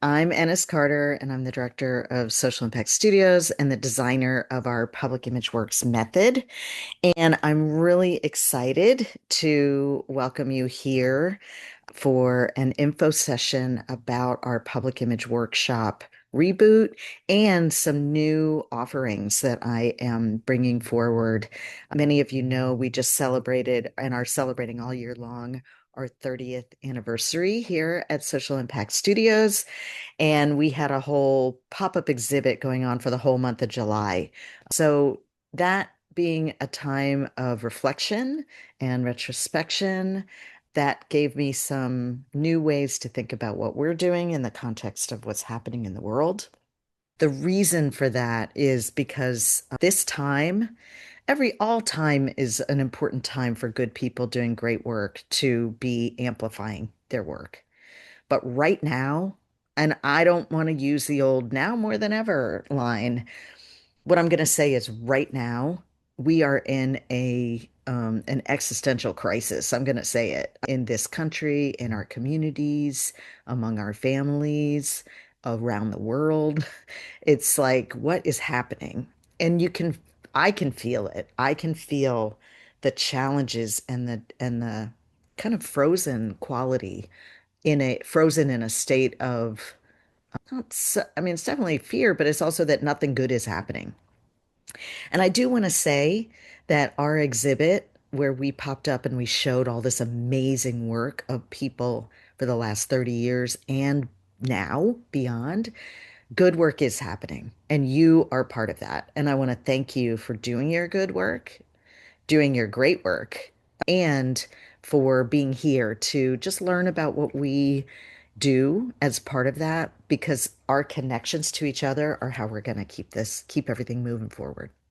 I'm Ennis Carter, and I'm the director of Social Impact Studios and the designer of our Public Image Works method. And I'm really excited to welcome you here for an info session about our Public Image Workshop reboot and some new offerings that I am bringing forward. Many of you know we just celebrated and are celebrating all year long our 30th anniversary here at Social Impact Studios. And we had a whole pop-up exhibit going on for the whole month of July. So that being a time of reflection and retrospection, that gave me some new ways to think about what we're doing in the context of what's happening in the world. The reason for that is because this time, all time is an important time for good people doing great work to be amplifying their work. But right now, and I don't want to use the old now more than ever line. What I'm going to say is right now, we are in an existential crisis. I'm going to say it in this country, in our communities, among our families, around the world. It's like, what is happening? And I can feel it. I can feel the challenges and the kind of frozen quality frozen in a state of I mean, it's definitely fear, but it's also that nothing good is happening. And I do want to say that our exhibit, where we popped up and we showed all this amazing work of people for the last 30 years and now beyond, good work is happening. And you are part of that. And I want to thank you for doing your good work, doing your great work, and for being here to just learn about what we do as part of that, because our connections to each other are how we're going to keep everything moving forward.